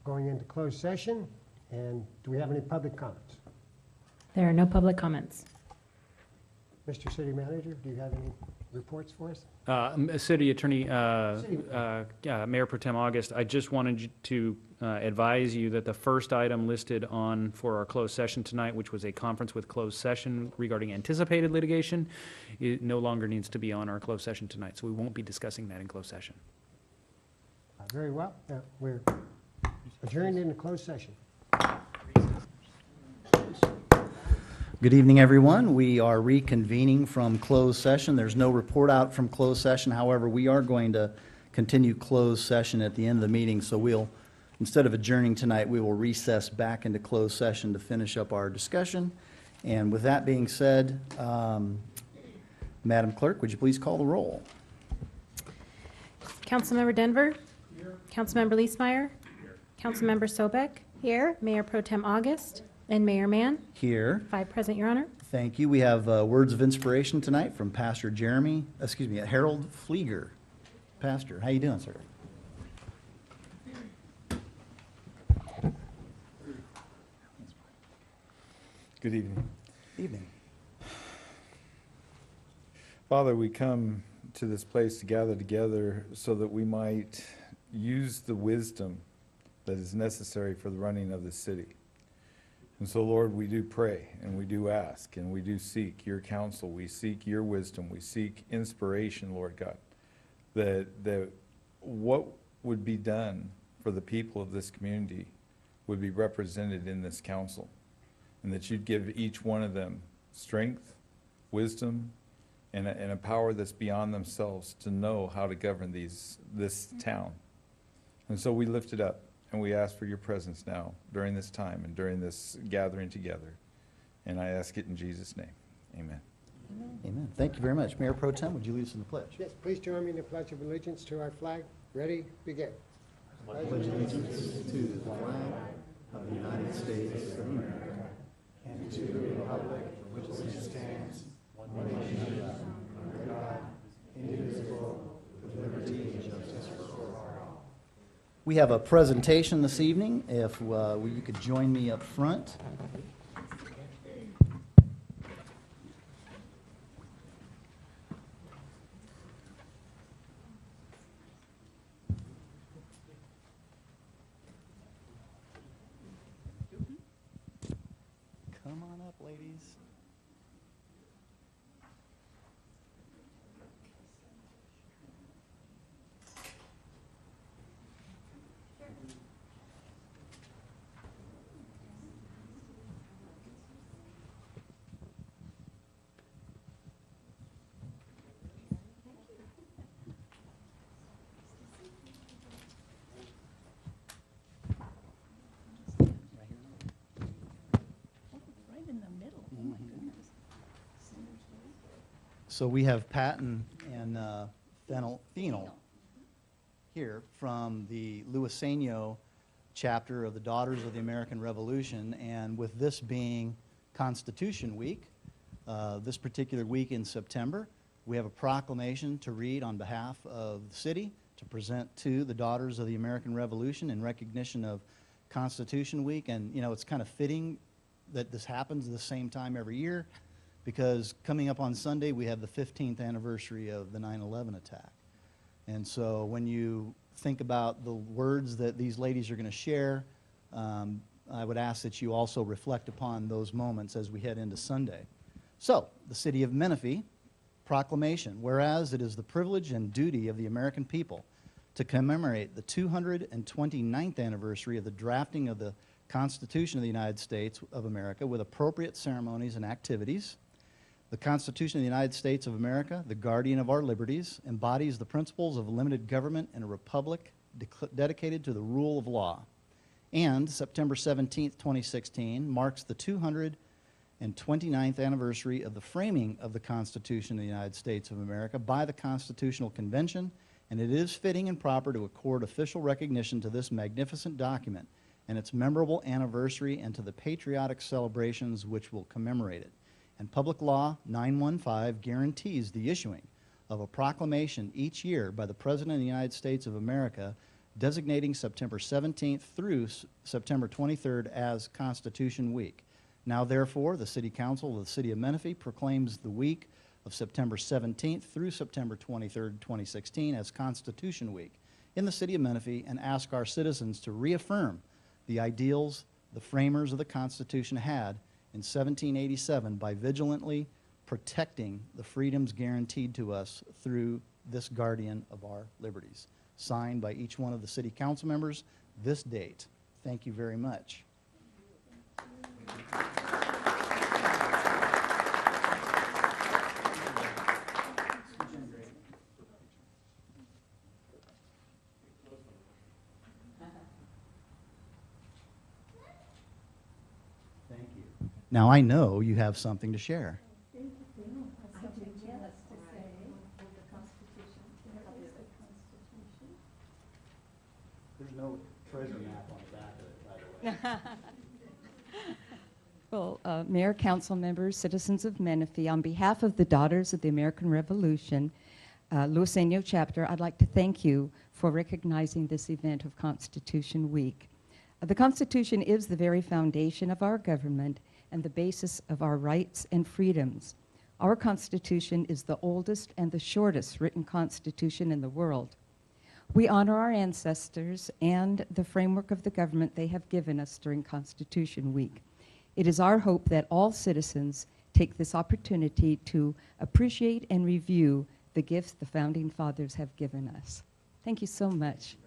going into closed session. And do we have any public comments? There are no public comments. Mr. City Manager, do you have any reports for us? City Attorney, Mayor Pro Tem August, I just wanted to advise you that the first item listed for our closed session tonight, which was a conference with closed session regarding anticipated litigation, it no longer needs to be on our closed session tonight, so we won't be discussing that in closed session. Very well. We're adjourned into closed session. Good evening, everyone. We are reconvening from closed session. There's no report out from closed session. However, we are going to continue closed session at the end of the meeting. So instead of adjourning tonight, we will recess back into closed session to finish up our discussion. And with that being said, Madam Clerk, would you please call the roll? Councilmember Denver? Here. Councilmember Leesmeyer? Here. Councilmember Sobek? Here. Mayor Pro Tem August? And Mayor Mann? Here. 5 present, Your Honor. Thank you. We have words of inspiration tonight from Pastor Harold Flieger. Pastor, how you doing, sir? Good evening. Evening. Father, we come to this place to gather together so that we might use the wisdom that is necessary for the running of the city. And so, Lord, we do pray and we do ask and we do seek your counsel. We seek your wisdom. We seek inspiration, Lord God, that what would be done for the people of this community would be represented in this council, and that you'd give each one of them strength, wisdom, and a power that's beyond themselves to know how to govern this town. And so we lift it up. And we ask for your presence now during this time and during this gathering together. And I ask it in Jesus' name. Amen. Amen. Thank you very much. Mayor Pro Tem, would you lead us in the pledge? Yes, please join me in the Pledge of Allegiance to our flag. Ready? Begin. I pledge allegiance to the flag of the United States of America and to the republic for which it stands, one nation, under God, indivisible, with liberty and justice for all. We have a presentation this evening. If you could join me up front. Come on up, ladies. So we have Pat and Fennel here from the Luiseno chapter of the Daughters of the American Revolution, and with this being Constitution Week, this particular week in September, we have a proclamation to read on behalf of the city to present to the Daughters of the American Revolution in recognition of Constitution Week. And, you know, it's kind of fitting that this happens the same time every year, because coming up on Sunday, we have the 15th anniversary of the 9/11 attack. And so when you think about the words that these ladies are going to share, I would ask that you also reflect upon those moments as we head into Sunday. So, the city of Menifee, proclamation. Whereas it is the privilege and duty of the American people to commemorate the 229th anniversary of the drafting of the Constitution of the United States of America with appropriate ceremonies and activities. The Constitution of the United States of America, the guardian of our liberties, embodies the principles of limited government in a republic dedicated to the rule of law. And September 17th, 2016 marks the 229th anniversary of the framing of the Constitution of the United States of America by the Constitutional Convention, and it is fitting and proper to accord official recognition to this magnificent document and its memorable anniversary and to the patriotic celebrations which will commemorate it. And Public Law 915 guarantees the issuing of a proclamation each year by the President of the United States of America designating September 17th through September 23rd as Constitution Week. Now therefore, the City Council of the City of Menifee proclaims the week of September 17th through September 23rd, 2016 as Constitution Week in the City of Menifee, and ask our citizens to reaffirm the ideals the framers of the Constitution had in 1787 by vigilantly protecting the freedoms guaranteed to us through this guardian of our liberties. Signed by each one of the City Council members this date. Thank you very much. Thank you. Now I know you have something to share. There's no treasure map on the back of it, by the way. Well, Mayor, council members, citizens of Menifee, on behalf of the Daughters of the American Revolution, Luiseño chapter, I'd like to thank you for recognizing this event of Constitution Week. The Constitution is the very foundation of our government and the basis of our rights and freedoms. Our Constitution is the oldest and the shortest written constitution in the world. We honor our ancestors and the framework of the government they have given us during Constitution Week. It is our hope that all citizens take this opportunity to appreciate and review the gifts the Founding Fathers have given us. Thank you so much.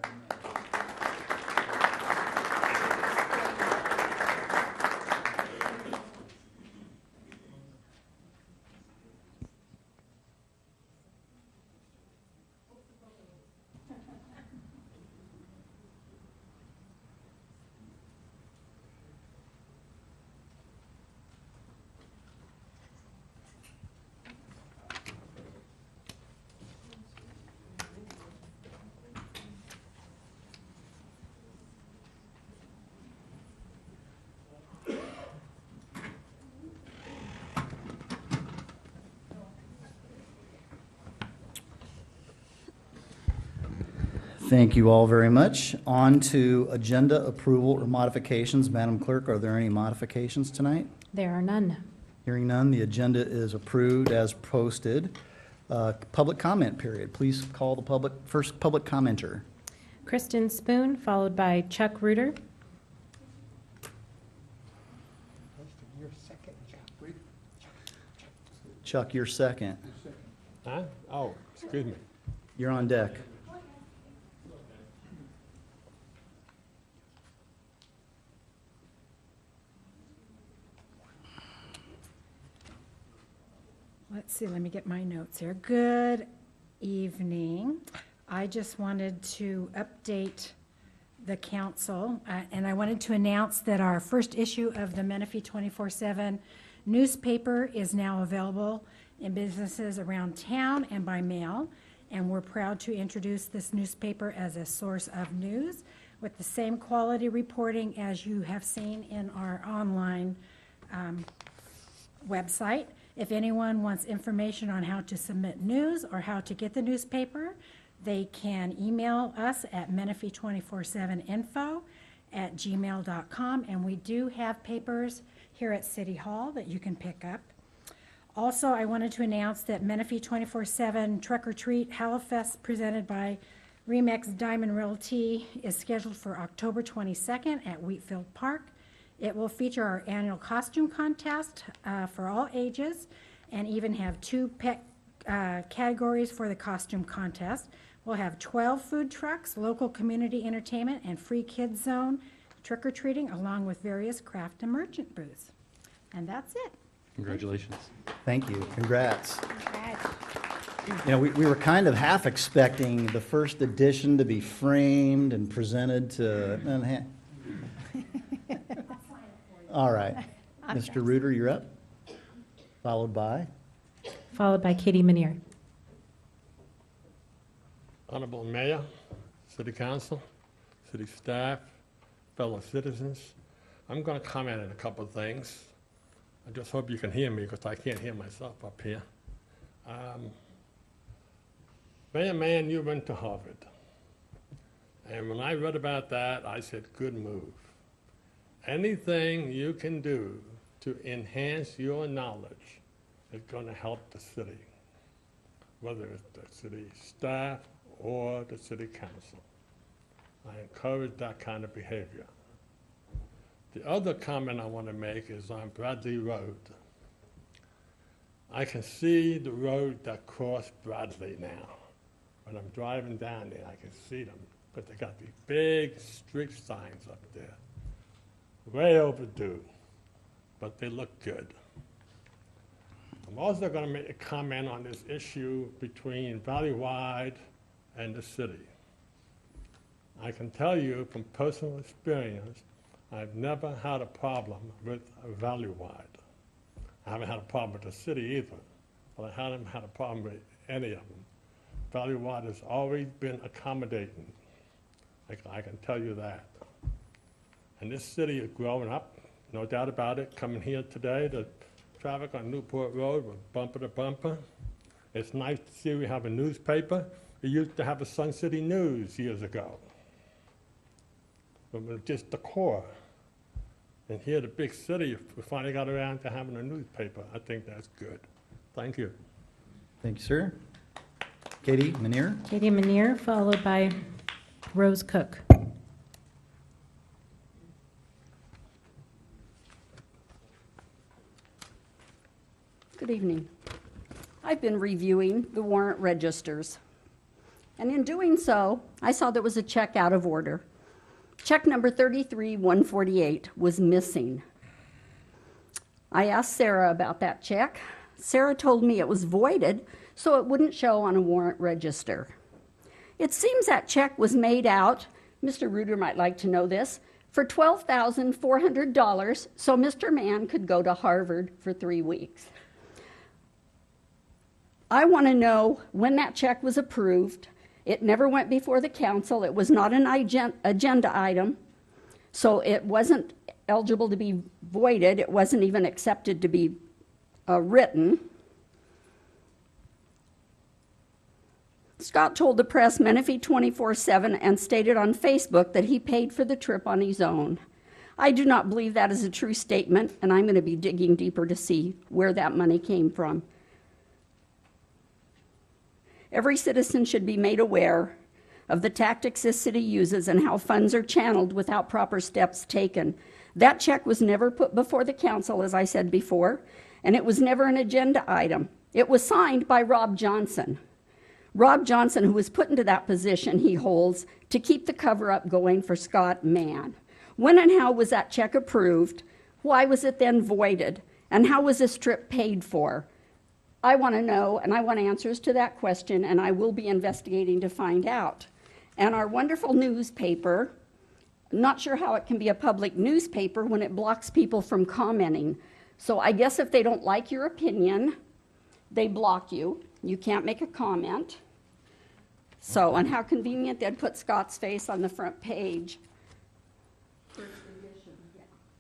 Thank you all very much. On to agenda approval or modifications. Madam Clerk, are there any modifications tonight? There are none. Hearing none, the agenda is approved as posted. Public comment period. Please call the first public commenter. Kristen Spoon, followed by Chuck Reuter. Your second, Chuck. Chuck, you're second. Huh? Oh, excuse me. You're on deck. Let's see, let me get my notes here. Good evening. I just wanted to update the council, and I wanted to announce that our first issue of the Menifee 24/7 newspaper is now available in businesses around town and by mail, and we're proud to introduce this newspaper as a source of news with the same quality reporting as you have seen in our online website. If anyone wants information on how to submit news or how to get the newspaper, they can email us at menifee247info@gmail.com, and we do have papers here at City Hall that you can pick up. Also, I wanted to announce that Menifee 24/7 Truck or Treat Hallowfest presented by Remax Diamond Realty is scheduled for October 22nd at Wheatfield Park. It will feature our annual costume contest for all ages, and even have two pet categories for the costume contest. We'll have 12 food trucks, local community entertainment, and free kids zone trick-or-treating, along with various craft and merchant booths. And that's it. Congratulations. Thank you. Congrats. You know, we were kind of half expecting the first edition to be framed and presented to. All right. Mr. Reuter, you're up. Followed by? Followed by Katie Manier. Honorable Mayor, City Council, City staff, fellow citizens, I'm going to comment on a couple of things. I just hope you can hear me because I can't hear myself up here. Mayor Mann, you went to Harvard. And when I read about that, I said, good move. Anything you can do to enhance your knowledge is going to help the city, whether it's the city staff or the city council. I encourage that kind of behavior. The other comment I want to make is on Bradley Road. I can see the road that crossed Bradley now. When I'm driving down there, I can see them, but they got these big street signs up there. Way overdue, but they look good. I'm also going to make a comment on this issue between Valleywide and the city. I can tell you from personal experience, I've never had a problem with Valleywide. I haven't had a problem with the city either, but I haven't had a problem with any of them. Valleywide has always been accommodating. I can tell you that. And this city is growing up, no doubt about it. Coming here today, the traffic on Newport Road was bumper to bumper. It's nice to see we have a newspaper. We used to have a Sun City News years ago. It was just the core. And here, the big city, we finally got around to having a newspaper. I think that's good. Thank you. Thank you, sir. Katie Manier? Katie Manier, followed by Rose Cook. Good evening. I've been reviewing the warrant registers, and in doing so, I saw there was a check out of order. Check number 33-148 was missing. I asked Sarah about that check. Sarah told me it was voided, so it wouldn't show on a warrant register. It seems that check was made out, Mr. Reuter might like to know this, for $12,400 so Mr. Mann could go to Harvard for 3 weeks. I want to know when that check was approved. It never went before the council. It was not an agenda item, so it wasn't eligible to be voided. It wasn't even accepted to be written. Scott told the press Menifee 24/7 and stated on Facebook that he paid for the trip on his own. I do not believe that is a true statement, and I'm going to be digging deeper to see where that money came from. Every citizen should be made aware of the tactics this city uses and how funds are channeled without proper steps taken. That check was never put before the council, as I said before, and it was never an agenda item. It was signed by Rob Johnson. Rob Johnson, who was put into that position he holds to keep the cover-up going for Scott Mann. When and how was that check approved? Why was it then voided? And how was this trip paid for? I want to know, and I want answers to that question, and I will be investigating to find out. And our wonderful newspaper, I'm not sure how it can be a public newspaper when it blocks people from commenting. So I guess if they don't like your opinion, they block you. You can't make a comment. So, and how convenient they'd put Scott's face on the front page.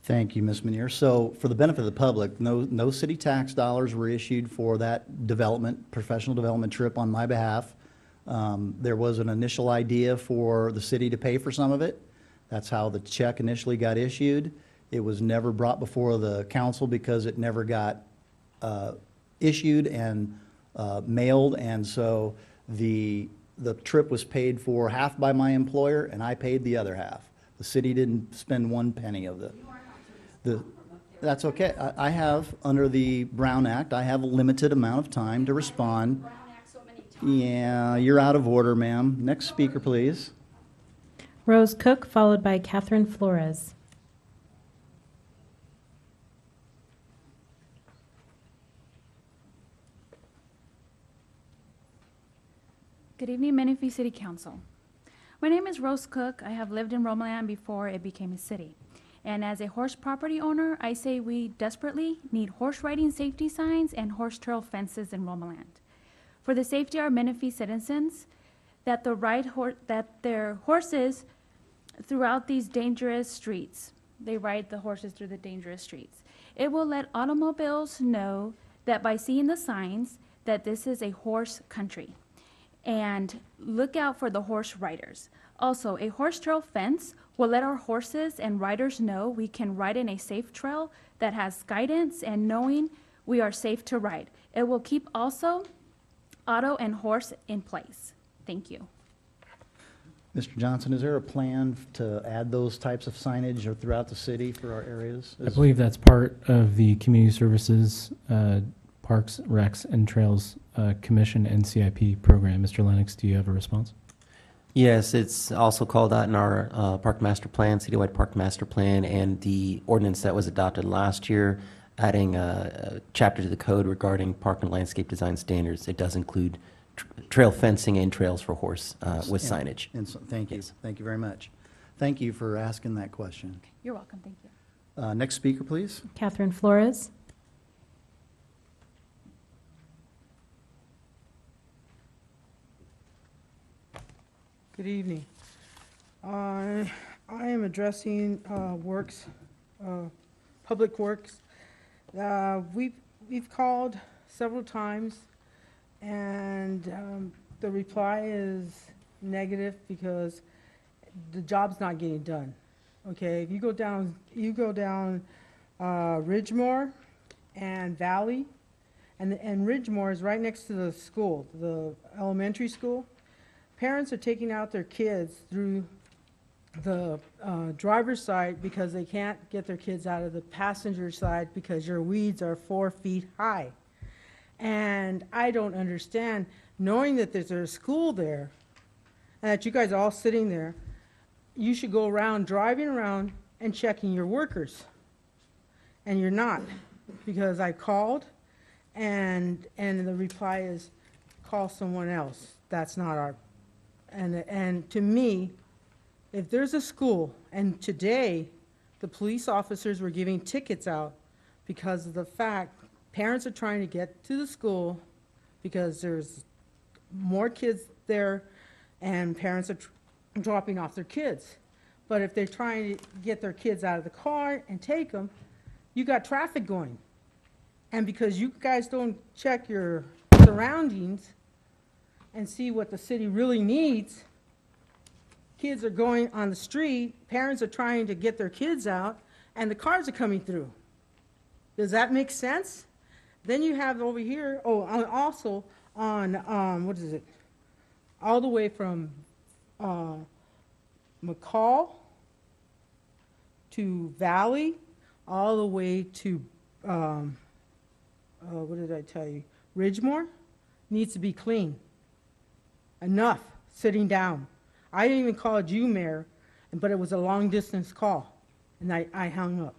Thank you, Ms. Manier. So for the benefit of the public, no city tax dollars were issued for that professional development trip on my behalf. There was an initial idea for the city to pay for some of it. That's how the check initially got issued. It was never brought before the council because it never got issued and mailed, and so the trip was paid for half by my employer, and I paid the other half. The city didn't spend one penny of that's okay. I have, under the Brown Act, I have a limited amount of time to respond. Yeah, you're out of order, ma'am. Next speaker, please. Rose Cook, followed by Catherine Flores. Good evening, Menifee City Council. My name is Rose Cook. I have lived in Romaland before it became a city. And as a horse property owner, I say we desperately need horse riding safety signs and horse trail fences in Romaland. For the safety of our Menifee citizens, that their horses throughout these dangerous streets. They ride the horses through the dangerous streets. It will let automobiles know that by seeing the signs that this is a horse country. And look out for the horse riders. Also, a horse trail fence will let our horses and riders know we can ride in a safe trail that has guidance and knowing we are safe to ride. It will keep also auto and horse in place. Thank you. Mr. Johnson, is there a plan to add those types of signage or throughout the city for our areas? I believe that's part of the Community Services, Parks, Recs, and Trails Commission and CIP program. Mr. Lennox, do you have a response? Yes, it's also called out in our park master plan, citywide park master plan, and the ordinance that was adopted last year, adding a chapter to the code regarding park and landscape design standards. It does include trail fencing and trails for horse with signage. And so, thank you. Yes. Thank you very much. Thank you for asking that question. You're welcome. Thank you. Next speaker, please. Catherine Flores. Good evening. I am addressing Public Works. We've called several times, and the reply is negative because the job's not getting done. Okay, if you go down Ridgemore and Valley, and Ridgemore is right next to the school, the elementary school. Parents are taking out their kids through the driver's side because they can't get their kids out of the passenger side because your weeds are 4 feet high. And I don't understand, knowing that there's a school there and that you guys are all sitting there, you should go around, driving around and checking your workers. And you're not, because I called and the reply is, call someone else. That's not our. And to me, if there's a school, and today the police officers were giving tickets out because of the fact parents are trying to get to the school because there's more kids there and parents are dropping off their kids. But if they're trying to get their kids out of the car and take them, you got traffic going. And because you guys don't check your surroundings and see what the city really needs, kids are going on the street, parents are trying to get their kids out, and the cars are coming through. Does that make sense? Then you have over here, also on, what is it? All the way from McCall to Valley, all the way to, what did I tell you? Ridgemore needs to be clean. Enough sitting down. I didn't even call you, Mayor, but it was a long distance call, and I hung up.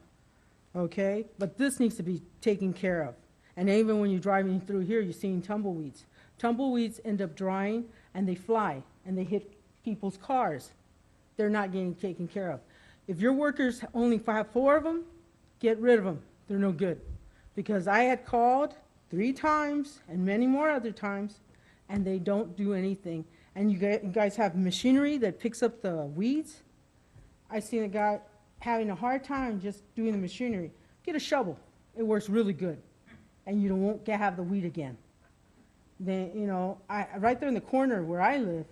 Okay? But this needs to be taken care of. And even when you're driving through here, you're seeing tumbleweeds. Tumbleweeds end up drying, and they fly, and they hit people's cars. They're not getting taken care of. If your workers only have 4 of them, get rid of them. They're no good. Because I had called 3 times, and many more other times, and they don't do anything. And you guys have machinery that picks up the weeds. I seen a guy having a hard time just doing the machinery. Get a shovel. It works really good. And you won't have the weed again. Then, right there in the corner where I live,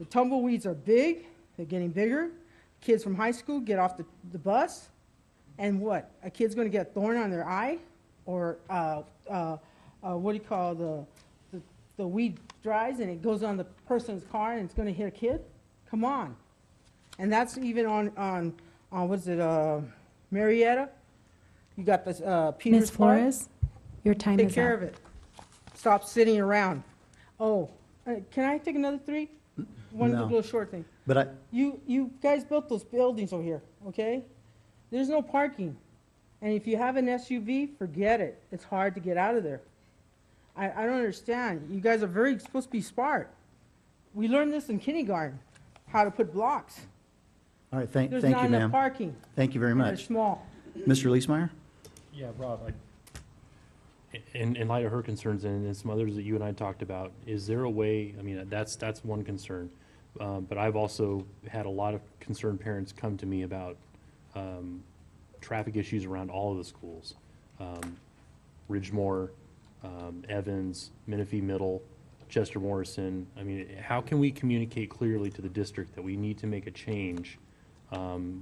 the tumbleweeds are big. They're getting bigger. Kids from high school get off the bus. And what? A kid's going to get a thorn on their eye? Or what do you call the weed dries and it goes on the person's car and it's going to hit a kid? Come on. And that's even on what's it, Marietta? You got this Peters Ms. Park. Flores, your time Take is care up. of it. Stop sitting around. Oh, can I take another 3? One No. little short thing. But You guys built those buildings over here, okay? There's no parking. And if you have an SUV, forget it. It's hard to get out of there. I don't understand. You guys are supposed to be smart. We learned this in kindergarten, how to put blocks. all right, thank There's you, not enough ma'am. parking. Thank you very and they're much. small. Mr. Leesmeyer? Yeah, Rob, in light of her concerns and some others that you and I talked about, is there a way, I mean, that's one concern, but I've also had a lot of concerned parents come to me about traffic issues around all of the schools. Ridgemore, Evans, Menifee Middle, Chester Morrison. I mean, how can we communicate clearly to the district that we need to make a change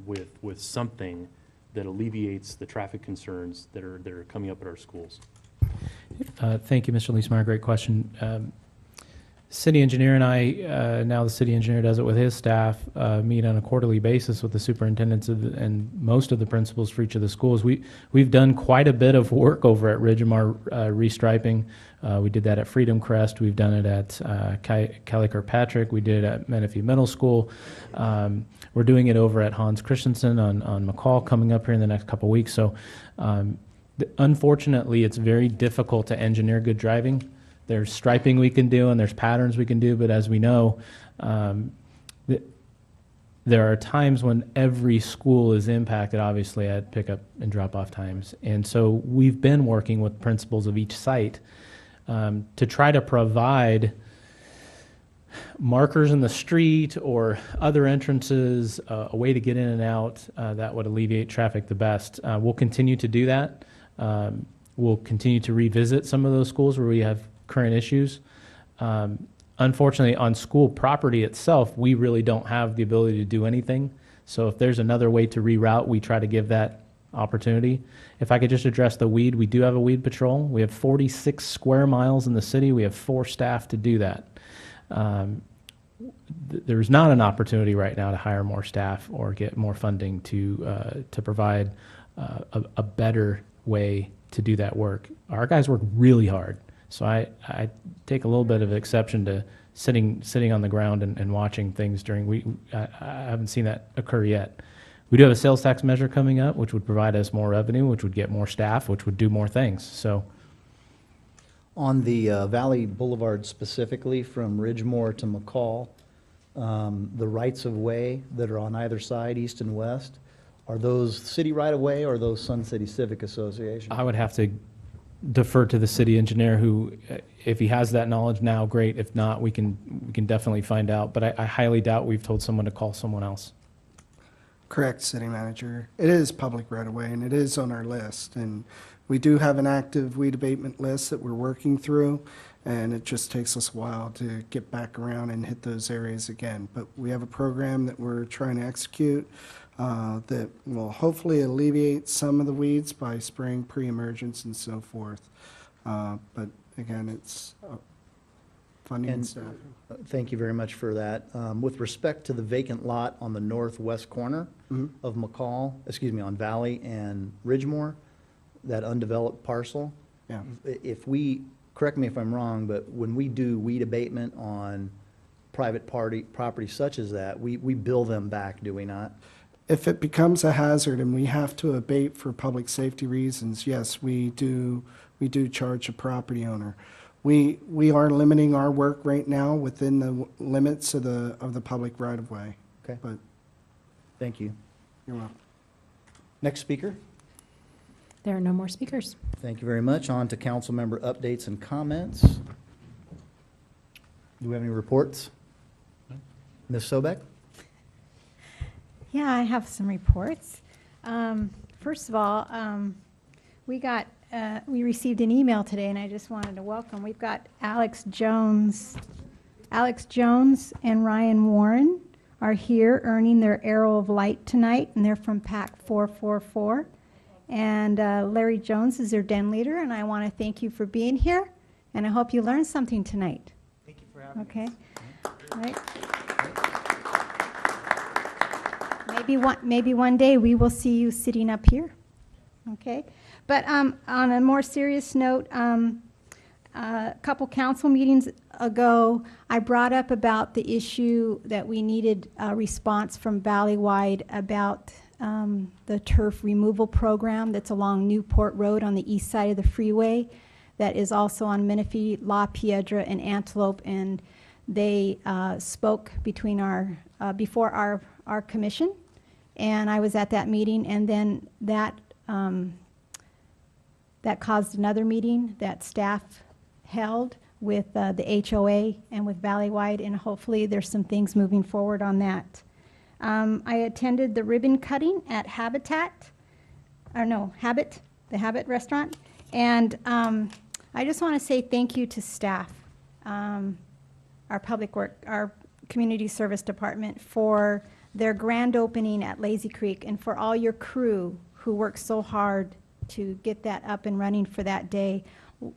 with something that alleviates the traffic concerns that are coming up at our schools? Thank you, Mr. Leesmeyer. Great question. City engineer and I, now the city engineer does it with his staff, meet on a quarterly basis with the superintendents and most of the principals for each of the schools. We've done quite a bit of work over at Ridgemar restriping. We did that at Freedom Crest. We've done it at Kelly Kirkpatrick. We did it at Menifee Middle School. We're doing it over at Hans Christensen on McCall coming up here in the next couple weeks. So unfortunately, it's very difficult to engineer good driving. There's striping we can do and there's patterns we can do, but as we know, there are times when every school is impacted, obviously, at pickup and drop-off times. And so we've been working with principals of each site to try to provide markers in the street or other entrances, a way to get in and out that would alleviate traffic the best. We'll continue to do that. We'll continue to revisit some of those schools where we have current issues. Unfortunately, on school property itself, we really don't have the ability to do anything. So if there's another way to reroute, we try to give that opportunity. If I could just address the weed, we do have a weed patrol. We have 46 square miles in the city. We have 4 staff to do that. There's not an opportunity right now to hire more staff or get more funding to provide a better way to do that work. Our guys work really hard. So I take a little bit of exception to sitting on the ground and watching things during I haven't seen that occur yet. We do have a sales tax measure coming up, which would provide us more revenue, which would get more staff, which would do more things. So On the Valley Boulevard specifically, from Ridgemore to McCall, the rights-of-way that are on either side, east and west, are those city right-of-way or are those Sun City Civic Association? I would have to defer to the city engineer who, if he has that knowledge now, great. If not, we can definitely find out. But I highly doubt we've told someone to call someone else. Correct, City Manager. It is public right-of-way, and it is on our list. And we do have an active weed abatement list that we're working through, and it just takes us a while to get back around and hit those areas again. But we have a program that we're trying to execute that will hopefully alleviate some of the weeds by spraying pre-emergence and so forth. But again, it's funding and staff. Thank you very much for that. With respect to the vacant lot on the northwest corner of McCall, on Valley and Ridgemore, that undeveloped parcel, Yeah. if we, correct me if I'm wrong, but when we do weed abatement on private property such as that, we bill them back, do we not? If it becomes a hazard and we have to abate for public safety reasons, yes, we do charge a property owner. We are limiting our work right now within the limits of the public right-of-way. Okay. But Thank you. you're welcome. Next speaker. There are no more speakers. Thank you very much. On to council member updates and comments. Do we have any reports? Ms. Sobek? Yeah, I have some reports. First of all, we received an email today, and I just wanted to welcome. We've got Alex Jones and Ryan Warren are here earning their Arrow of Light tonight, and they're from PAC 444. And Larry Jones is their den leader, and I want to thank you for being here, and I hope you learned something tonight. Thank you for having us. Okay. All right. Maybe one day we will see you sitting up here. Okay. But on a more serious note, a couple council meetings ago, I brought up about the issue that we needed a response from Valleywide about the turf removal program that's along Newport Road on the east side of the freeway, that is also on Menifee, La Piedra, and Antelope, and they spoke before our commission, and I was at that meeting, and then that caused another meeting that staff held with the HOA and with Valleywide, and hopefully there's some things moving forward on that. I attended the ribbon cutting at Habit, the Habit restaurant, and I just want to say thank you to staff. our community service department for their grand opening at Lazy Creek, and for all your crew who worked so hard to get that up and running for that day.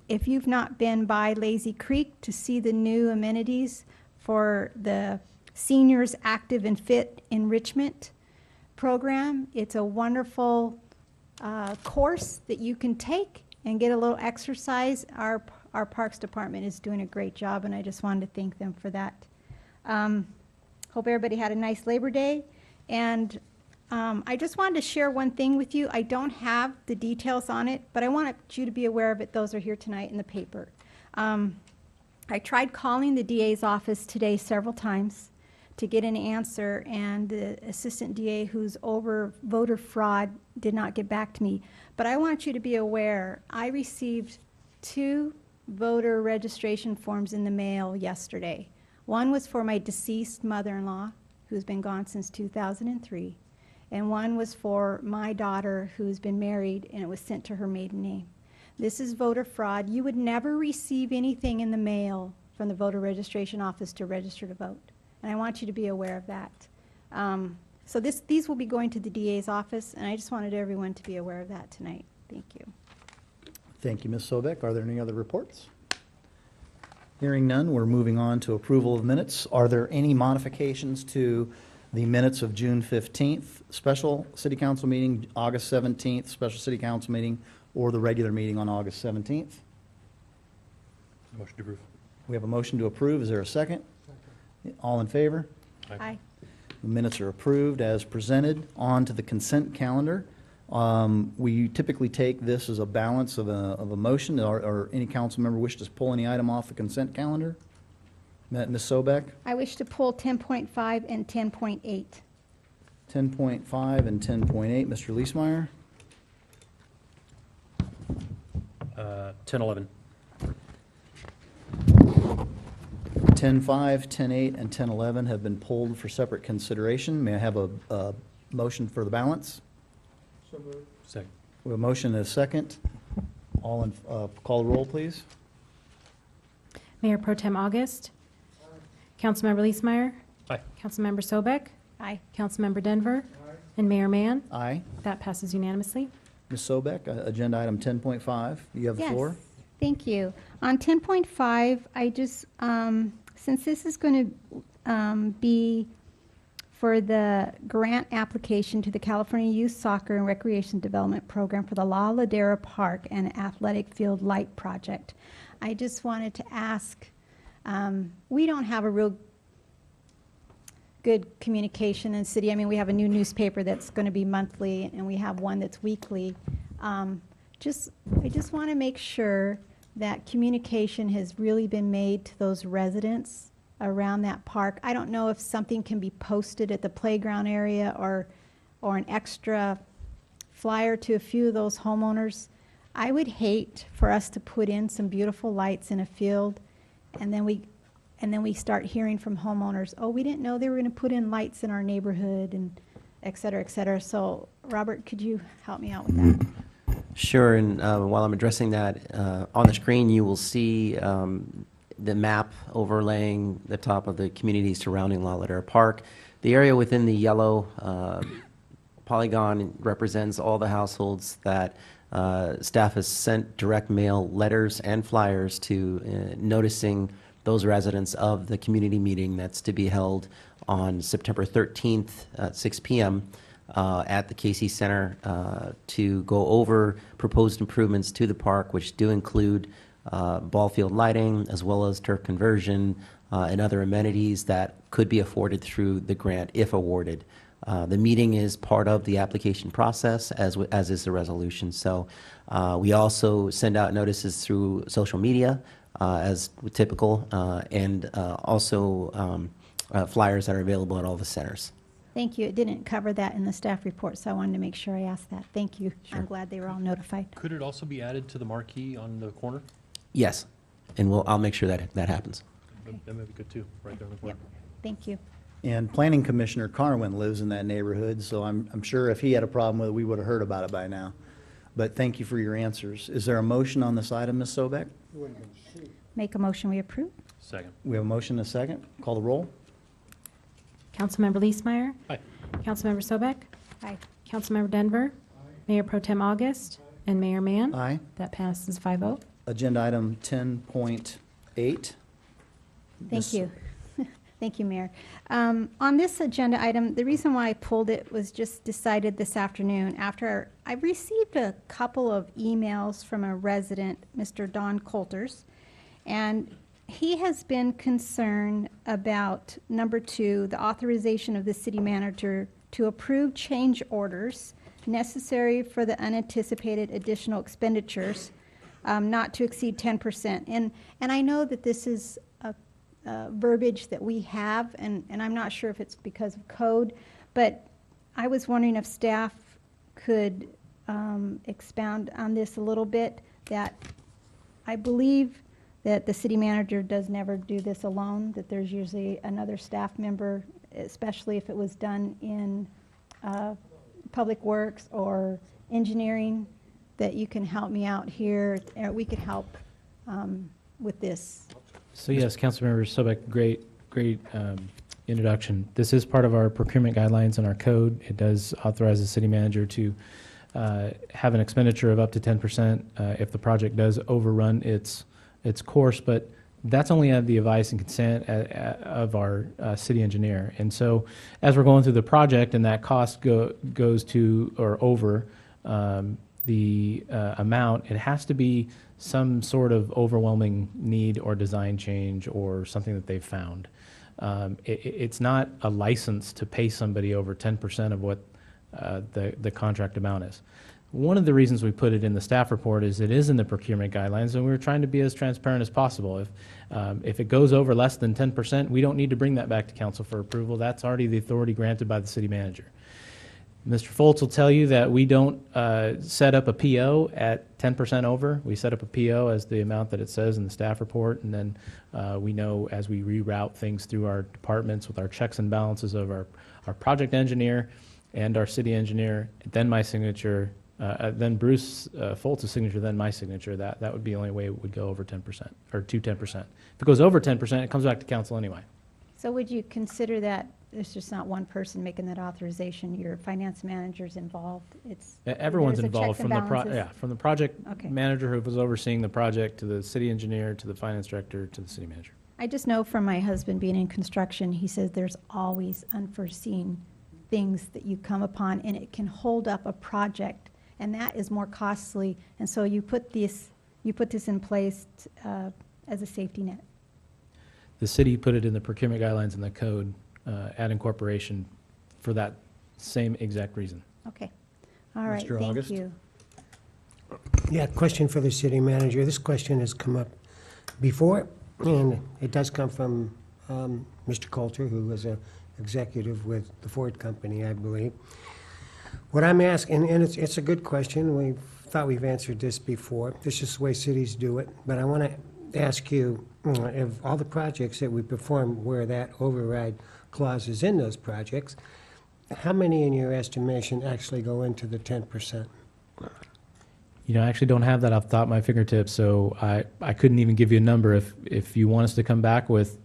If you've not been by Lazy Creek to see the new amenities for the Seniors Active and Fit Enrichment program, it's a wonderful course that you can take and get a little exercise. Our Parks Department is doing a great job, and I just wanted to thank them for that. Hope everybody had a nice Labor Day, and I just wanted to share one thing with you. I don't have the details on it, but I want you to be aware of it. Those are here tonight in the paper. I tried calling the DA's office today several times to get an answer, and the assistant DA who's over voter fraud did not get back to me. But I want you to be aware, I received 2 voter registration forms in the mail yesterday. One was for my deceased mother-in-law, who's been gone since 2003, and one was for my daughter, who's been married, and it was sent to her maiden name. This is voter fraud. You would never receive anything in the mail from the voter registration office to register to vote. And I want you to be aware of that. So these will be going to the DA's office, and I just wanted everyone to be aware of that tonight. Thank you. Thank you, Ms. Sobek. Are there any other reports? Hearing none, we're moving on to approval of minutes. Are there any modifications to the minutes of June 15th, special city council meeting, August 17th, special city council meeting, or the regular meeting on August 17th? Motion to approve. We have a motion to approve. Is there a second? All in favor? Aye. The minutes are approved as presented. On to the consent calendar. We typically take this as a balance of a motion, or any council member wish to pull any item off the consent calendar? Ms. Sobek? I wish to pull 10.5 and 10.8. 10.5 and 10.8. Mr. Leesmeyer? 10:11. 10.5, 10.8, and 10.11 have been pulled for separate consideration. May I have a motion for the balance? Second. We have a motion and a second. All in, call the roll, please. Mayor Pro Tem August. Councilmember Leesmeyer. Aye. Councilmember Sobek. Aye. Councilmember Denver. And Mayor Mann. Aye. That passes unanimously. Ms. Sobek, agenda item 10.5. You have the floor. Yes, thank you. On 10.5, I just, since this is going to be for the grant application to the California Youth Soccer and Recreation Development Program for the La Ladera Park and Athletic Field Light Project, I just wanted to ask, we don't have a real good communication in the city. I mean, we have a new newspaper that's going to be monthly, and we have one that's weekly. I just want to make sure that communication has really been made to those residents around that park. I don't know if something can be posted at the playground area, or an extra flyer to a few of those homeowners. I would hate for us to put in some beautiful lights in a field, and then we start hearing from homeowners, oh, we didn't know they were going to put in lights in our neighborhood, and et cetera, et cetera. So, Robert, could you help me out with that? Sure, and while I'm addressing that, on the screen you will see the map overlaying the top of the communities surrounding La Ladera Park. The area within the yellow polygon represents all the households that staff has sent direct mail letters and flyers to, noticing those residents of the community meeting that's to be held on September 13th at 6 p.m. At the KC Center to go over proposed improvements to the park, which do include ball field lighting, as well as turf conversion and other amenities that could be afforded through the grant if awarded. The meeting is part of the application process, as is the resolution. So we also send out notices through social media, as typical, and also flyers that are available at all the centers. Thank you. It didn't cover that in the staff report, so I wanted to make sure I asked that. Thank you. Sure. I'm glad they were all notified. Could it also be added to the marquee on the corner? Yes, and I'll make sure that happens. Okay. That may be good too, right there on the corner. Yep. Thank you. And Planning Commissioner Carwin lives in that neighborhood, so I'm sure if he had a problem with it, we would have heard about it by now. But thank you for your answers. Is there a motion on this item, Ms. Sobek? Make a motion we approve. Second. We have a motion and a second. Call the roll. Councilmember Leesmeyer. Aye. Councilmember Sobek. Aye. Councilmember Denver. Mayor Pro Tem August. And Mayor Mann. Aye. That passes 5-0. Agenda item 10.8. Thank you. Thank you, Mayor. On this agenda item, the reason why I pulled it was just decided this afternoon after I received a couple of emails from a resident, Mr. Don Coulters, and he has been concerned about, number 2, the authorization of the city manager to approve change orders necessary for the unanticipated additional expenditures not to exceed 10%. And I know that this is verbiage that we have, and I'm not sure if it's because of code, but I was wondering if staff could expound on this a little bit, that I believe that the city manager does never do this alone, that there's usually another staff member, especially if it was done in public works or engineering, that you can help me out here, or we could help with this. So yes, Councilmember Sobek, great introduction. This is part of our procurement guidelines in our code. It does authorize the city manager to have an expenditure of up to 10% if the project does overrun its course, but that's only at the advice and consent of our city engineer. And so as we're going through the project and that cost goes to or over the amount, it has to be some sort of overwhelming need or design change or something that they've found. It's not a license to pay somebody over 10% of what the contract amount is. One of the reasons we put it in the staff report is it is in the procurement guidelines, and we're trying to be as transparent as possible. If it goes over less than 10%, we don't need to bring that back to council for approval. That's already the authority granted by the city manager. Mr. Foltz will tell you that we don't set up a PO at 10% over. We set up a PO as the amount that it says in the staff report, and then we know as we reroute things through our departments with our checks and balances of our project engineer and our city engineer, then my signature, then Bruce Foltz's signature, then my signature. That would be the only way it would go over 10%, or to 10%. If it goes over 10%, it comes back to council anyway. So would you consider that there's just not one person making that authorization? Your finance manager's involved? Everyone's there's a involved, checks and balances? from the project Okay. manager who was overseeing the project to the city engineer to the finance director to the city manager. I just know from my husband being in construction, he says there's always unforeseen things that you come upon, and it can hold up a project, and that is more costly. And so you put this in place as a safety net. The city put it in the procurement guidelines and the code at incorporation for that same exact reason. Okay. All right, Mr. thank August? you. Yeah, question for the city manager. This question has come up before, and it does come from Mr. Coulter, who was an executive with the Ford Company, I believe. What I'm asking, and it's a good question, we thought we've answered this before, this is the way cities do it, but I want to ask you, of all the projects that we perform where that override clause is in those projects, how many in your estimation actually go into the 10%? I actually don't have that off the top of my fingertips, so I couldn't even give you a number. If you want us to come back with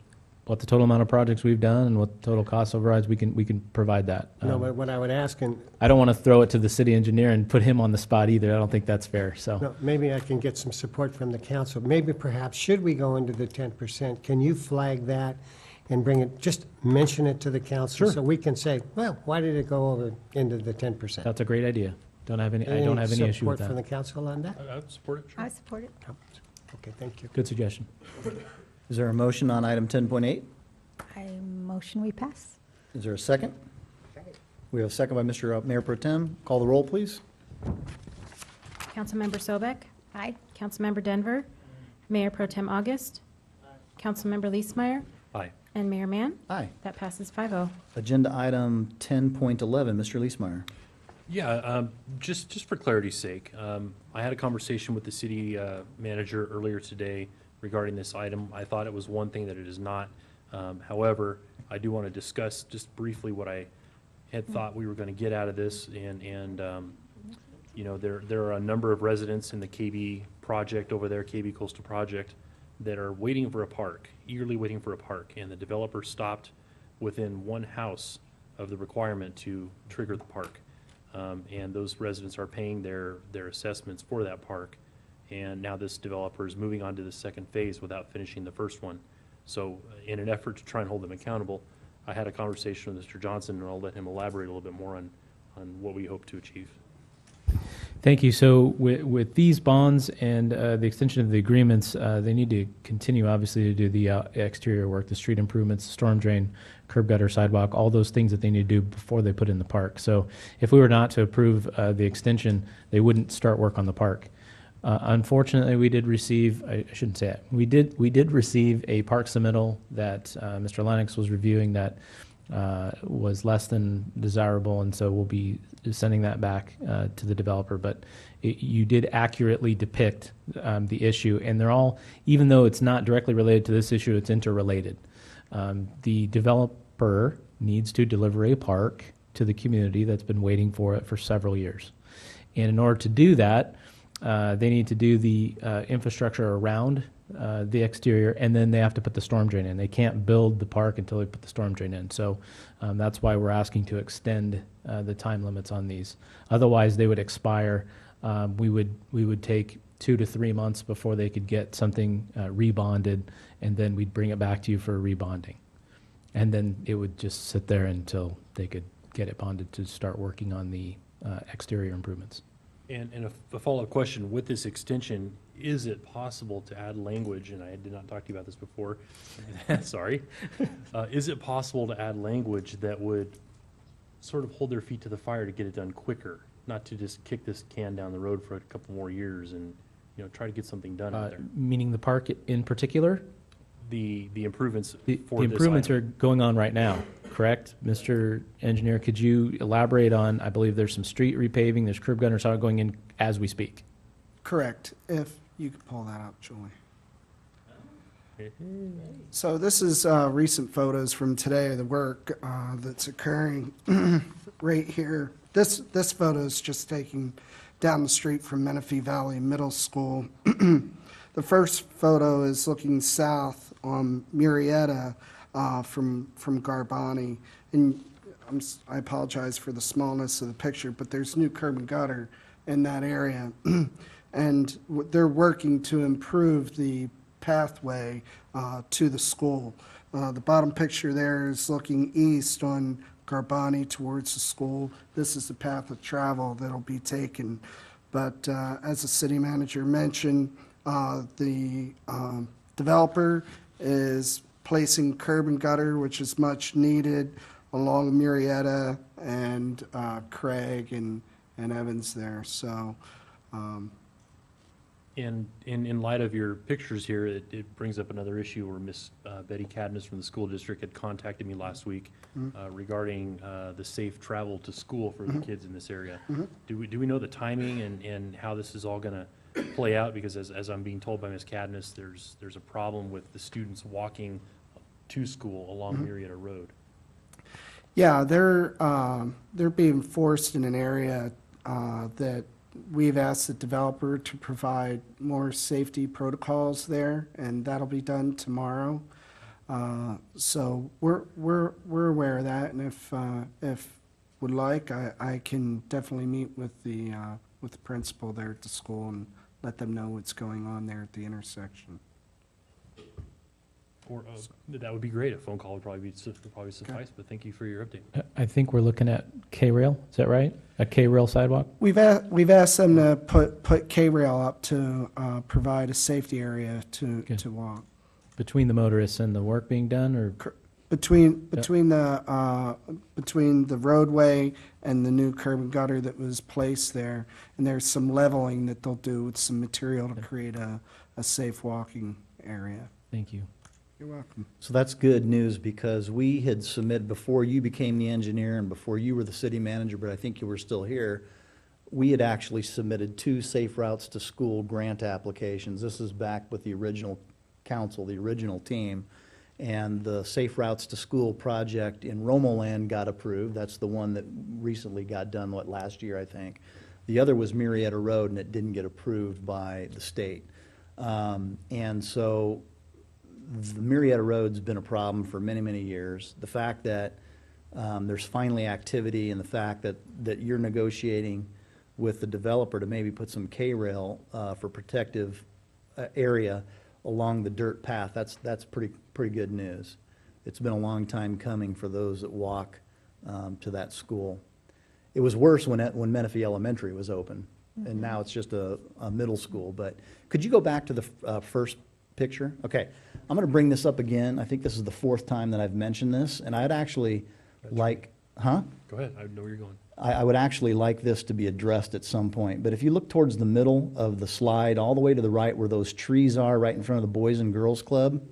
what the total amount of projects we've done and what the total cost overrides, we can provide that. No, but what I would ask, and I don't want to throw it to the city engineer and put him on the spot either. I don't think that's fair, so. no, maybe I can get some support from the council. Maybe perhaps, should we go into the 10%, can you flag that and bring it, just mention it to the council? Sure. So we can say, well, why did it go over into the 10%? That's a great idea. I don't have any issue with Support from that. the council on that? I would support it, sure. I support it. Okay, thank you. Good suggestion. Is there a motion on item 10.8? I motion we pass. Is there a second? We have a second by Mr. Mayor Pro Tem. Call the roll, please. Councilmember Sobek. Aye. Councilmember Denver. Mayor Pro Tem August. Councilmember Leesmeyer. Aye. And Mayor Mann. Aye. That passes 5-0. Agenda item 10.11, Mr. Leesmeyer. Yeah, just for clarity's sake, I had a conversation with the city manager earlier today regarding this item. I thought it was one thing that it is not. However, I do want to discuss just briefly what I had thought we were going to get out of this. And there are a number of residents in the KB project over there, KB Coastal Project, that are waiting for a park, eagerly waiting for a park, and the developer stopped within one house of the requirement to trigger the park. And those residents are paying their assessments for that park. And now this developer is moving on to the second phase without finishing the first one. So in an effort to try and hold them accountable, I had a conversation with Mr. Johnson, and I'll let him elaborate a little bit more on what we hope to achieve. Thank you. So with these bonds and the extension of the agreements, they need to continue, obviously, to do the exterior work, the street improvements, storm drain, curb gutter, sidewalk, all those things that they need to do before they put in the park. So if we were not to approve the extension, they wouldn't start work on the park. Unfortunately, we did receive, I shouldn't say it, we did receive a park submittal that Mr. Lennox was reviewing that was less than desirable, and so we'll be sending that back to the developer. But you did accurately depict the issue, and they're all, even though it's not directly related to this issue, it's interrelated. The developer needs to deliver a park to the community that's been waiting for it for several years. And in order to do that, they need to do the infrastructure around the exterior, and then they have to put the storm drain in. They can't build the park until they put the storm drain in. So that's why we're asking to extend the time limits on these. Otherwise, they would expire. We would take 2 to 3 months before they could get something rebonded, and then we'd bring it back to you for rebonding. And then it would just sit there until they could get it bonded to start working on the exterior improvements. And a follow-up question, with this extension, is it possible to add language, and I did not talk to you about this before, sorry, is it possible to add language that would sort of hold their feet to the fire to get it done quicker, not to just kick this can down the road for a couple more years and, you know, try to get something done out there? Meaning the park in particular? The improvements The for this improvements item. are going on right now, correct? Mr. Engineer, could you elaborate on, I believe there's some street repaving, there's curb gutters going in as we speak. Correct. If you could pull that up, Julie. So this is recent photos from today of the work that's occurring right here. This photo is just taken down the street from Menifee Valley Middle School. The first photo is looking south on Murrieta from Garbani. And I apologize for the smallness of the picture, but there's new curb and gutter in that area. And they're working to improve the pathway to the school. The bottom picture there is looking east on Garbani towards the school. This is the path of travel that'll be taken. But as the city manager mentioned, the developer is placing curb and gutter, which is much needed, along Murrieta and Craig and Evans there. So, And in light of your pictures here, it brings up another issue where Miss Betty Cadmus from the school district had contacted me last week regarding the safe travel to school for the kids in this area. Do we know the timing and how this is all going to play out? Because as I'm being told by Miss Cadmus, there's a problem with the students walking to school along Murrieta Road. yeah, they're being forced in an area that we've asked the developer to provide more safety protocols there, and that'll be done tomorrow. So we're aware of that, and if would like, I can definitely meet with the principal there at the school and let them know what's going on there at the intersection. Or that would be great. A phone call would probably suffice. But thank you for your update. I think we're looking at K-rail, is that right? A K-rail sidewalk? We've asked them to put K-rail up to provide a safety area to walk. Between the motorists and the work being done, or? Between the roadway and the new curb and gutter that was placed there, and there's some leveling that they'll do with some material to create a safe walking area. Thank you. You're welcome. So that's good news, because we had submitted, before you became the engineer and before you were the city manager, but I think you were still here, we had actually submitted 2 Safe Routes to School grant applications. This is back with the original council, the original team. And the Safe Routes to School project in Romoland got approved. That's the one that recently got done, last year, I think. The other was Murrieta Road, and it didn't get approved by the state. And so the Marietta Road's been a problem for many, many years. The fact that there's finally activity, and the fact that you're negotiating with the developer to maybe put some K-rail for protective area along the dirt path, that's pretty good news. It's been a long time coming for those that walk to that school. It was worse when Menifee Elementary was open, and now it's just a middle school. But could you go back to the first picture? Okay, I'm going to bring this up again. I think this is the fourth time that I've mentioned this, and I'd actually like, huh? Go ahead, I know where you're going. I would actually like this to be addressed at some point. But if you look towards the middle of the slide, all the way to the right where those trees are, right in front of the Boys and Girls Club,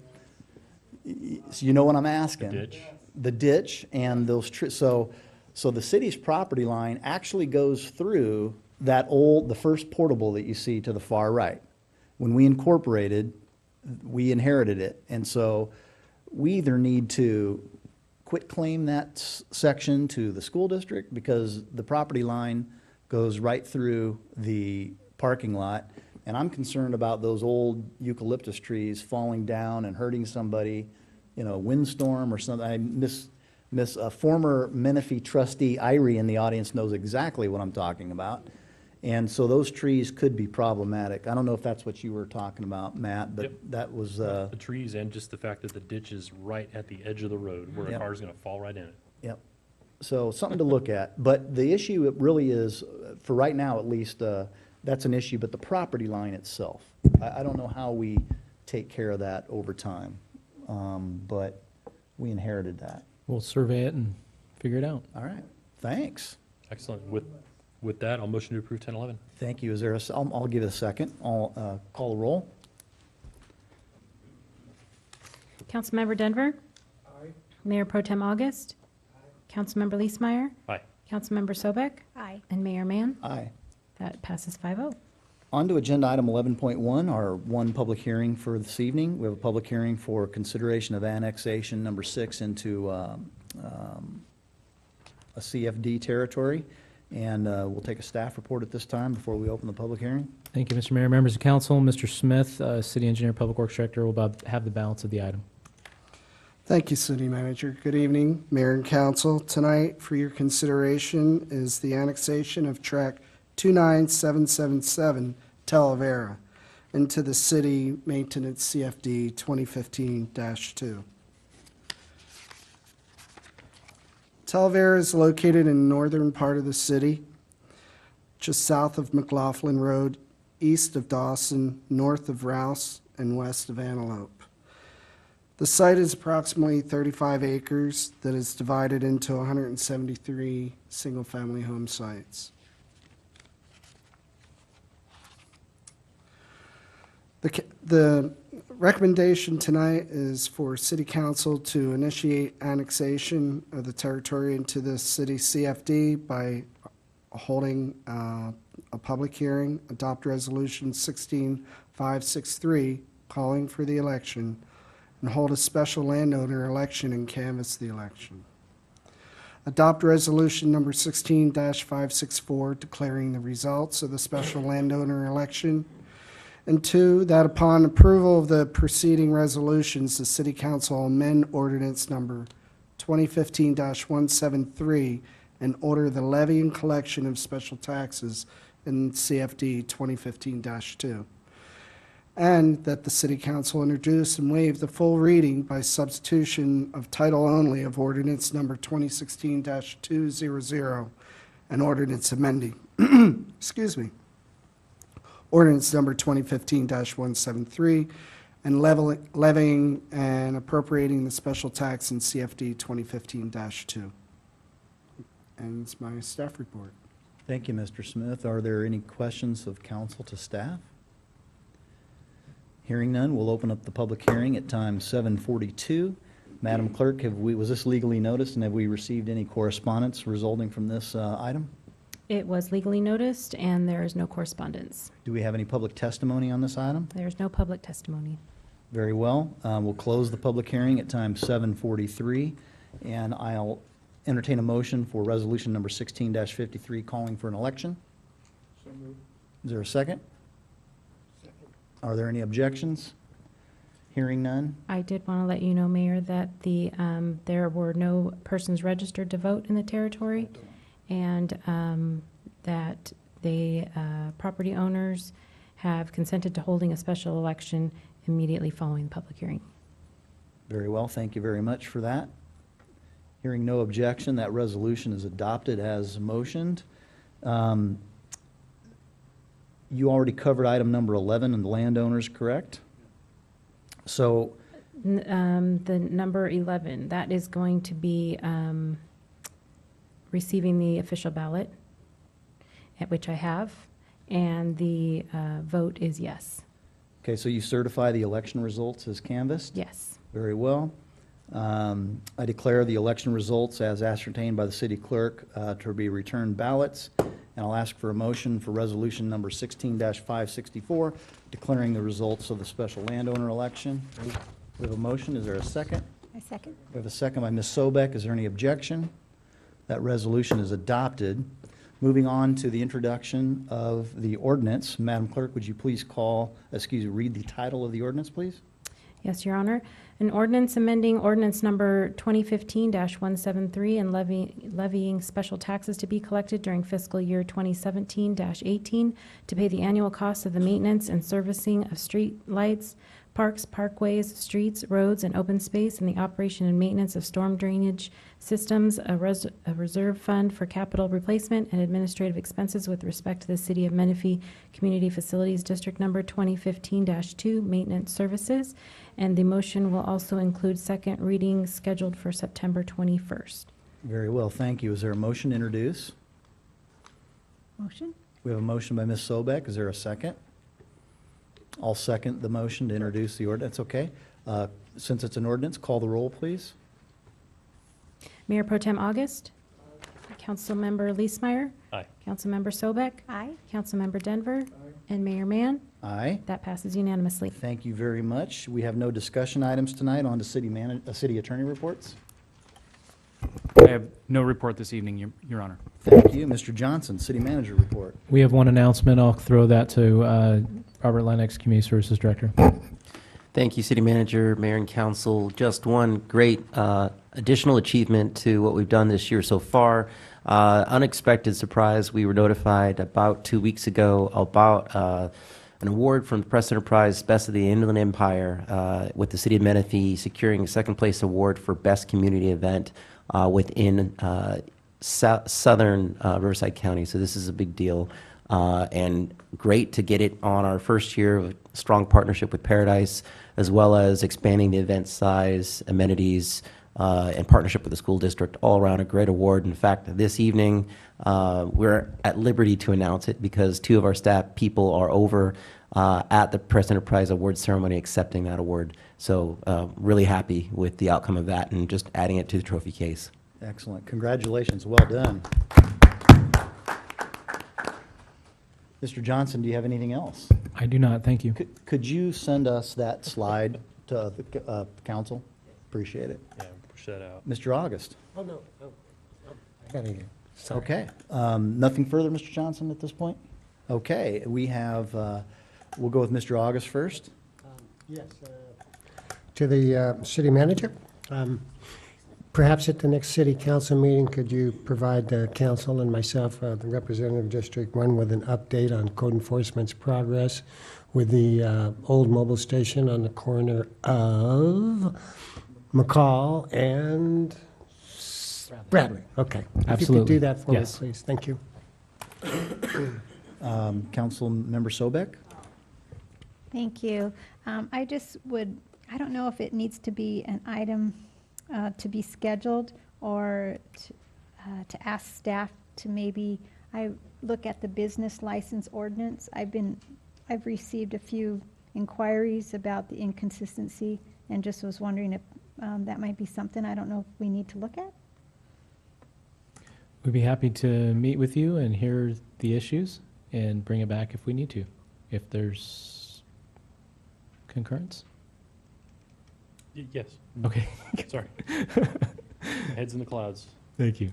you know what I'm asking? The ditch. The ditch and those trees. So the city's property line actually goes through the first portable that you see to the far right. When we incorporated, we inherited it. And so we either need to quit claim that section to the school district, because the property line goes right through the parking lot, and I'm concerned about those old eucalyptus trees falling down and hurting somebody, windstorm or something. Miss former Menifee trustee Irie in the audience knows exactly what I'm talking about. And so those trees could be problematic. I don't know if that's what you were talking about, Matt, but Yep. that was, The trees and just the fact that the ditch is right at the edge of the road where a Yep. car's gonna fall right in it. yep. So something to look at. But the issue, it really is, for right now at least, that's an issue, but the property line itself. I don't know how we take care of that over time, but we inherited that. We'll survey it and figure it out. All right, thanks. Excellent. With that, I'll motion to approve 1011. Thank you. Is there I'll give it a second. I'll call the roll. Councilmember Denver? Aye. Mayor Pro Tem August? Aye. Councilmember Leesmeyer? Aye. Councilmember Sobek? Aye. And Mayor Mann? Aye. That passes 5-0. On to agenda item 11.1, our one public hearing for this evening. We have a public hearing for consideration of annexation number 6 into a CFD territory. And we'll take a staff report at this time before we open the public hearing. Thank you, Mr. Mayor, members of council. Mr. Smith, City Engineer, Public Works Director, will have the balance of the item. Thank you, City Manager. Good evening, Mayor and Council. Tonight, for your consideration, is the annexation of Track 29777 Talavera into the City Maintenance CFD 2015-2. Talavera is located in the northern part of the city, just south of McLaughlin Road, east of Dawson, north of Rouse, and west of Antelope. The site is approximately 35 acres that is divided into 173 single-family home sites. The recommendation tonight is for City Council to initiate annexation of the territory into the city CFD by holding a public hearing, adopt Resolution 16563, calling for the election, and hold a special landowner election and canvass the election. Adopt Resolution number 16-564, declaring the results of the special landowner election. And 2, that upon approval of the preceding resolutions, the City Council amend ordinance number 2015-173 and order the levy and collection of special taxes in CFD 2015-2. And that the City Council introduce and waive the full reading by substitution of title only of ordinance number 2016-200 and ordinance amending, ordinance number 2015-173, and levying and appropriating the special tax in CFD 2015-2. And it's my staff report. Thank you, Mr. Smith. Are there any questions of council to staff? Hearing none, we'll open up the public hearing at time 7:42. Madam Clerk, was this legally noticed, and have we received any correspondence resulting from this item? It was legally noticed, and there is no correspondence. Do we have any public testimony on this item? There is no public testimony. Very well. We'll close the public hearing at time 7:43, and I'll entertain a motion for resolution number 16-53, calling for an election. So moved. Is there a second? Are there any objections? Hearing none? I did want to let you know, Mayor, that there were no persons registered to vote in the territory, and that the property owners have consented to holding a special election immediately following the public hearing. Very well, thank you very much for that. Hearing no objection, that resolution is adopted as motioned. You already covered item number 11 and the landowners, correct? So, The number 11, that is going to be receiving the official ballot, at which I have, and the vote is yes. okay, so you certify the election results as canvassed? Yes. Very well. I declare the election results as ascertained by the city clerk to be returned ballots, and I'll ask for a motion for resolution number 16-564, declaring the results of the special landowner election. We have a motion. Is there a second? I second. We have a second by Ms. Sobek. Is there any objection? That resolution is adopted. Moving on to the introduction of the ordinance. Madam Clerk, would you please read the title of the ordinance, please? Yes, Your Honor. An ordinance amending ordinance number 2015-173 and levying special taxes to be collected during fiscal year 2017-18 to pay the annual costs of the maintenance and servicing of street lights, parks, parkways, streets, roads, and open space, and the operation and maintenance of storm drainage systems, a reserve fund for capital replacement and administrative expenses with respect to the City of Menifee Community Facilities District Number 2015-2 Maintenance Services. And the motion will also include second reading scheduled for September 21st. Very well, thank you. Is there a motion to introduce? Motion? We have a motion by Ms. Sobek. Is there a second? I'll second the motion to introduce the ordinance. Okay. Since it's an ordinance, call the roll, please. Mayor Pro Tem August. Councilmember Leesmeyer. Aye. Councilmember Sobek. Aye. Councilmember Denver. And Mayor Mann. Aye. That passes unanimously. Thank you very much. We have no discussion items tonight. On to city attorney reports. I have no report this evening, Your Honor. Thank you. Mr. Johnson, city manager report. We have one announcement. I'll throw that to Robert Lennox, Community Services Director. Thank you, City Manager, Mayor, and Council. Just one great additional achievement to what we've done this year so far. Unexpected surprise. We were notified about 2 weeks ago about an award from the Press Enterprise Best of the Inland Empire with the City of Menifee securing a second place award for Best Community Event within southern Riverside County. So this is a big deal. And great to get it on our first year of a strong partnership with Paradise, as well as expanding the event size, amenities, and partnership with the school district. All around a great award. In fact, this evening, we're at liberty to announce it because 2 of our staff people are over at the Press Enterprise Award ceremony accepting that award. So really happy with the outcome of that and just adding it to the trophy case. Excellent. Congratulations. Well done. Mr. Johnson, do you have anything else? I do not. Thank you. Could you send us that slide to the council? Appreciate it. Yeah, push that out. Mr. August? Oh, no. I got it. Sorry. Okay. Nothing further, Mr. Johnson, at this point? Okay, we have, we'll go with Mr. August first. Yes. To the city manager. Perhaps at the next city council meeting, could you provide the council and myself, the representative of District 1, with an update on code enforcement's progress with the old mobile station on the corner of McCall and Bradley? Okay. If you could do Absolutely. that for Yes. me, please. Thank you. Council Member Sobek? Thank you. I just would, I don't know if it needs to be an item to be scheduled or to ask staff to maybe, I look at the business license ordinance. I've received a few inquiries about the inconsistency and just was wondering if that might be something, I don't know if we need to look at. We'd be happy to meet with you and hear the issues and bring it back if we need to, if there's concurrence. Yes. Okay. Sorry. Heads in the clouds. Thank you.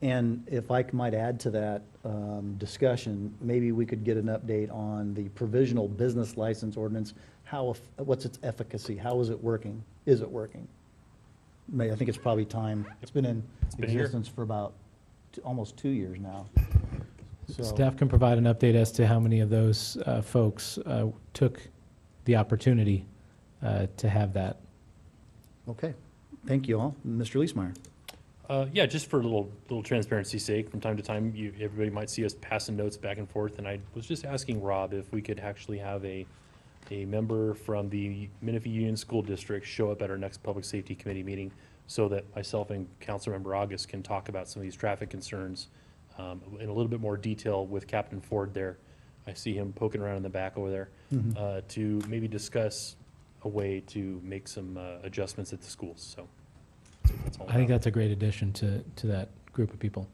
And if I might add to that discussion, maybe we could get an update on the provisional business license ordinance. What's its efficacy? How is it working? Is it working? I think it's probably time. It's been in been here. existence for about almost 2 years now. So, Staff can provide an update as to how many of those folks took the opportunity to have that. okay. Thank you all. Mr. Leesmeyer. Yeah, just for a little transparency's sake, from time to time, everybody might see us passing notes back and forth, and I was just asking Rob if we could actually have a member from the Menifee Union School District show up at our next Public Safety Committee meeting so that myself and Councilmember August can talk about some of these traffic concerns in a little bit more detail with Captain Ford there. I see him poking around in the back over there to maybe discuss a way to make some adjustments at the schools, so. That's all I think about. that's a great addition to that group of people.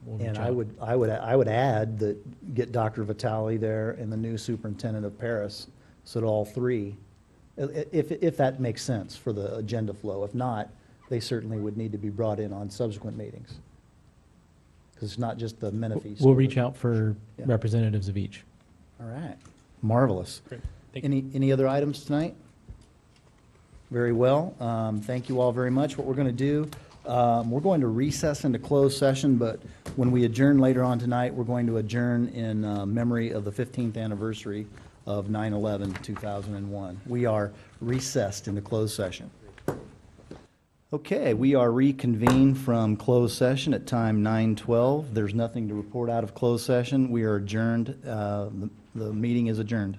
We'll reach And out. I would add that get Dr. Vitale there and the new superintendent of Paris, so that all three, if that makes sense for the agenda flow. If not, they certainly would need to be brought in on subsequent meetings. Because it's not just the Menifee. We'll reach out for Yeah. representatives of each. All right, marvelous. Great. Thank you. Any other items tonight? Very well. Thank you all very much. What we're going to do, we're going to recess into closed session, but when we adjourn later on tonight, we're going to adjourn in memory of the 15th anniversary of 9/11/2001. We are recessed into closed session. Okay, we are reconvened from closed session at time 9:12. There's nothing to report out of closed session. We are adjourned. The meeting is adjourned.